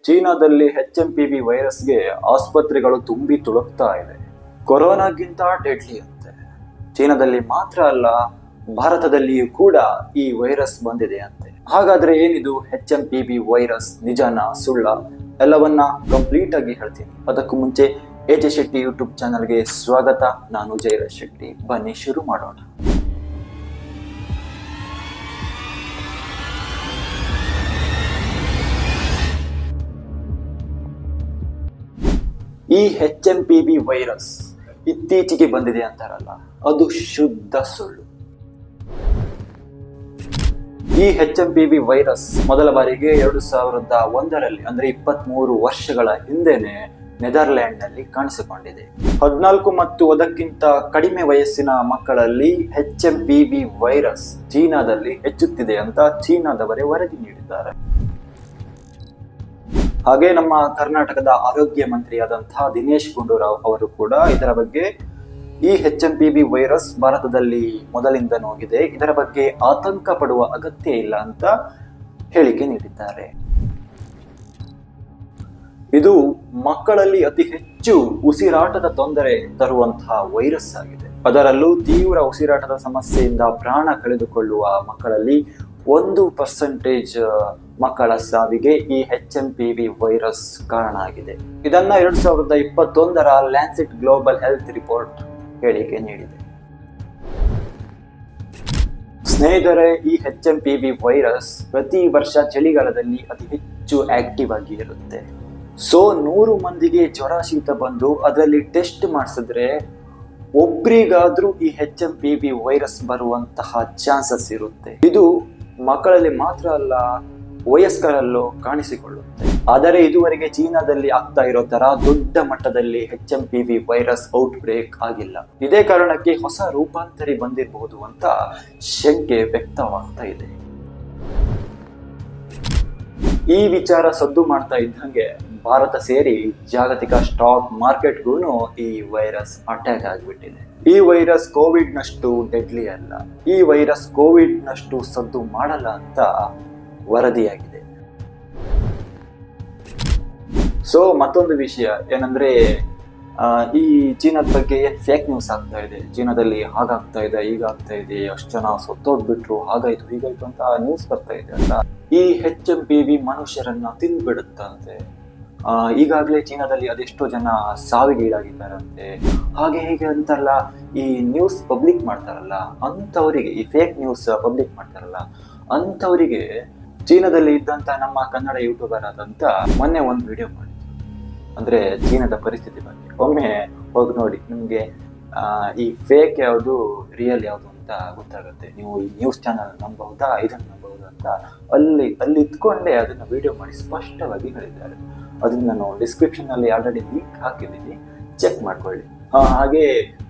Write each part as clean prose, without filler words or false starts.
ಚೀನಾದಲ್ಲಿ HMPV ವೈರಸ್ಗೆ ಆಸ್ಪತ್ರೆಗಳು ತುಂಬಿ ತುಳುಕ್ತಾ ಇದೆ. ಕೊರೋನಾಗಿಂತ ಡೆಡ್ಲಿ ಅಂತೆ. ಚೀನಾದಲ್ಲಿ ಮಾತ್ರ ಅಲ್ಲ, ಭಾರತದಲ್ಲಿಯೂ ಕೂಡ ಈ ವೈರಸ್ ಬಂದಿದೆ ಅಂತೆ. ಹಾಗಾದ್ರೆ ಏನಿದು HMPV ವೈರಸ್? ನಿಜಾನ ಸುಳ್ಳ? ಎಲ್ಲವನ್ನ ಕಂಪ್ಲೀಟ್ ಆಗಿ ಹೇಳ್ತೀನಿ. ಅದಕ್ಕೂ ಮುಂಚೆ AJ ಶೆಟ್ಟಿ ಯೂಟ್ಯೂಬ್ ಚಾನಲ್ಗೆ ಸ್ವಾಗತ. ನಾನು ಜಯರಾಜ್ ಶೆಟ್ಟಿ. ಬನ್ನಿ ಶುರು ಮಾಡೋಣ. ಈ HMPV ವೈರಸ್ ಇತ್ತೀಚೆಗೆ ಬಂದಿದೆ ಅಂತಾರಲ್ಲ, ಅದು ಶುದ್ಧ ಸುಳ್ಳು. ಈ HMPV ವೈರಸ್ ಮೊದಲ ಬಾರಿಗೆ 2001ರಲ್ಲಿ ಅಂದ್ರೆ 23 ವರ್ಷಗಳ ಹಿಂದೆನೆ ನೆದರ್ಲ್ಯಾಂಡ್ ನಲ್ಲಿ ಕಾಣಿಸಿಕೊಂಡಿದೆ. 14 ಮತ್ತು ಅದಕ್ಕಿಂತ ಕಡಿಮೆ ವಯಸ್ಸಿನ ಮಕ್ಕಳಲ್ಲಿ HMPV ವೈರಸ್ ಚೀನಾದಲ್ಲಿ ಹೆಚ್ಚುತ್ತಿದೆ ಅಂತ ಚೀನಾದವರೇ ವರದಿ ನೀಡಿದ್ದಾರೆ. ಹಾಗೆ ನಮ್ಮ ಕರ್ನಾಟಕದ ಆರೋಗ್ಯ ಮಂತ್ರಿಯಾದಂತಹ ದಿನೇಶ್ ಗುಂಡೂರಾವ್ ಅವರು ಕೂಡ ಇದರ ಬಗ್ಗೆ ಈ HMPV ವೈರಸ್ ಭಾರತದಲ್ಲಿ ಮೊದಲಿಂದನೂ ಇದೆ, ಇದರ ಬಗ್ಗೆ ಆತಂಕ ಪಡುವ ಅಗತ್ಯ ಇಲ್ಲ ಅಂತ ಹೇಳಿಕೆ ನೀಡಿದ್ದಾರೆ. ಇದು ಮಕ್ಕಳಲ್ಲಿ ಅತಿ ಹೆಚ್ಚು ಉಸಿರಾಟದ ತೊಂದರೆ ತರುವಂತಹ ವೈರಸ್ ಆಗಿದೆ. ಅದರಲ್ಲೂ ತೀವ್ರ ಉಸಿರಾಟದ ಸಮಸ್ಯೆಯಿಂದ ಪ್ರಾಣ ಕಳೆದುಕೊಳ್ಳುವ ಮಕ್ಕಳಲ್ಲಿ 1% ಮಕ್ಕಳ ಸಾವಿಗೆ ಈ HMPV ವೈರಸ್ ಕಾರಣ ಆಗಿದೆ. ಇದನ್ನ 2021ರ ಲ್ಯಾನ್ಸೆಟ್ ಗ್ಲೋಬಲ್ ಹೆಲ್ತ್ ರಿಪೋರ್ಟ್ ಹೇಳಿಕೆ ನೀಡಿದೆ. ಸ್ನೇಹಿತರೆ, ಈ HMPV ವೈರಸ್ ಪ್ರತಿ ವರ್ಷ ಚಳಿಗಾಲದಲ್ಲಿ ಅತಿ ಹೆಚ್ಚು ಆಕ್ಟಿವ್ ಆಗಿ ಇರುತ್ತೆ. ಸೊ 100 ಮಂದಿಗೆ ಜ್ವರ ಶೀತ ಬಂದು ಅದರಲ್ಲಿ ಟೆಸ್ಟ್ ಮಾಡಿಸಿದ್ರೆ ಒಬ್ರಿಗಾದ್ರೂ ಈ HMPV ವೈರಸ್ ಬರುವಂತಹ ಚಾನ್ಸಸ್ ಇರುತ್ತೆ. ಇದು ಮಕ್ಕಳಲ್ಲಿ ಮಾತ್ರ ಅಲ್ಲ, ವಯಸ್ಕರಲ್ಲೂ ಕಾಣಿಸಿಕೊಳ್ಳುತ್ತೆ. ಆದರೆ ಇದುವರೆಗೆ ಚೀನಾದಲ್ಲಿ ಆಗ್ತಾ ಇರೋ ತರ ದೊಡ್ಡ ಮಟ್ಟದಲ್ಲಿ HMPV ವೈರಸ್ ಔಟ್ ಬ್ರೇಕ್ ಆಗಿಲ್ಲ. ಇದೇ ಕಾರಣಕ್ಕೆ ಹೊಸ ರೂಪಾಂತರಿ ಬಂದಿರಬಹುದು ಅಂತ ಶಂಕೆ ವ್ಯಕ್ತವಾಗ್ತಾ ಇದೆ. ಈ ವಿಚಾರ ಸದ್ದು ಮಾಡ್ತಾ ಇದ್ದಂಗೆ ಭಾರತ ಸೇರಿ ಜಾಗತಿಕ ಸ್ಟಾಕ್ ಮಾರ್ಕೆಟ್ಗೂ ಈ ವೈರಸ್ ಅಟ್ಯಾಕ್ ಆಗಿಬಿಟ್ಟಿದೆ. ಈ ವೈರಸ್ ಕೋವಿಡ್ ನಷ್ಟು ಡೆಡ್ಲಿ ಅಲ್ಲ, ಈ ವೈರಸ್ ಕೋವಿಡ್ ನಷ್ಟು ಸದ್ದು ಮಾಡಲ್ಲ ಅಂತ ವರದಿಯಾಗಿದೆ. ಸೊ ಮತ್ತೊಂದು ವಿಷಯ ಏನಂದ್ರೆ, ಈ ಚೀನಾದ ಬಗ್ಗೆ ಫೇಕ್ ನ್ಯೂಸ್ ಆಗ್ತಾ ಇದೆ. ಚೀನಾದಲ್ಲಿ ಹಾಗಾಗ್ತಾ ಇದೆ, ಹೀಗಾಗ್ತಾ ಇದೆ, ಅಷ್ಟು ಜನ ಸತ್ತೋಗ್ಬಿಟ್ರು, ಹಾಗಾಯ್ತು ಹೀಗಾಯ್ತು ಅಂತ ನ್ಯೂಸ್ ಬರ್ತಾ ಇದೆ ಅಲ್ಲ. ಈ HMPV ಮನುಷ್ಯರನ್ನ ತಿಂದ್ಬಿಡುತ್ತಂತೆ. ಈಗಾಗಲೇ ಚೀನಾದಲ್ಲಿ ಅದೆಷ್ಟೋ ಜನ ಸಾವಿಗೀಡಾಗಿದ್ದಾರಂತೆ. ಹಾಗೆ ಹೀಗೆ ಅಂತಾರಲ್ಲ, ಈ ನ್ಯೂಸ್ ಪಬ್ಲಿಕ್ ಮಾಡ್ತಾರಲ್ಲ ಅಂಥವರಿಗೆ, ಈ ಫೇಕ್ ನ್ಯೂಸ್ ಪಬ್ಲಿಕ್ ಮಾಡ್ತಾರಲ್ಲ ಅಂಥವರಿಗೆ ಚೀನಾದಲ್ಲಿ ಇದ್ದಂತ ನಮ್ಮ ಕನ್ನಡ ಯೂಟ್ಯೂಬರ್ ಆದಂತ ಮೊನ್ನೆ ಒಂದು ವಿಡಿಯೋ ಮಾಡಿದ್ರು. ಅಂದ್ರೆ ಚೀನಾದ ಪರಿಸ್ಥಿತಿ ಬಗ್ಗೆ ಒಮ್ಮೆ ಹೋಗಿ ನೋಡಿ, ನಿಮ್ಗೆ ಈ ಫೇಕ್ ಯಾವುದು ರಿಯಲ್ ಯಾವುದು ಅಂತ ಗೊತ್ತಾಗುತ್ತೆ. ನೀವು ಈ ನ್ಯೂಸ್ ಚಾನಲ್ ನಂಬಬಹುದಾ, ಇದನ್ನು ನಂಬಬಹುದಾ ಅಂತ ಅಲ್ಲಿ ಇದ್ಕೊಂಡೇ ಅದನ್ನ ವಿಡಿಯೋ ಮಾಡಿ ಸ್ಪಷ್ಟವಾಗಿ ಹೇಳಿದ್ದಾರೆ. ಅದನ್ನ ನಾನು ಡಿಸ್ಕ್ರಿಪ್ಷನ್ ಅಲ್ಲಿ ಆಲ್ರೆಡಿ ಲಿಂಕ್ ಹಾಕಿದ್ದೀನಿ, ಚೆಕ್ ಮಾಡ್ಕೊಳ್ಳಿ. ಹಾಗೆ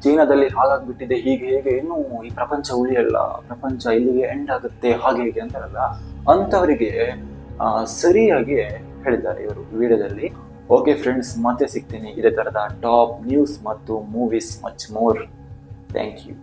ಚೀನಾದಲ್ಲಿ ಹಾಗಾಗ್ಬಿಟ್ಟಿದೆ, ಹೀಗೆ ಹೇಗೆ ಇನ್ನು ಈ ಪ್ರಪಂಚ ಉಳಿಯಲ್ಲ, ಪ್ರಪಂಚ ಇಲ್ಲಿಗೆ ಎಂಡ್ ಆಗುತ್ತೆ, ಹಾಗೆ ಹೀಗೆ ಅಂತಾರಲ್ಲ ಅಂಥವರಿಗೆ ಸರಿಯಾಗಿ ಹೇಳಿದ್ದಾರೆ ಇವರು ವಿಡಿಯೋದಲ್ಲಿ. ಓಕೆ ಫ್ರೆಂಡ್ಸ್, ಮತ್ತೆ ಸಿಗ್ತೀನಿ ಇದೇ ತರದ ಟಾಪ್ ನ್ಯೂಸ್ ಮತ್ತು movies much more. Thank you.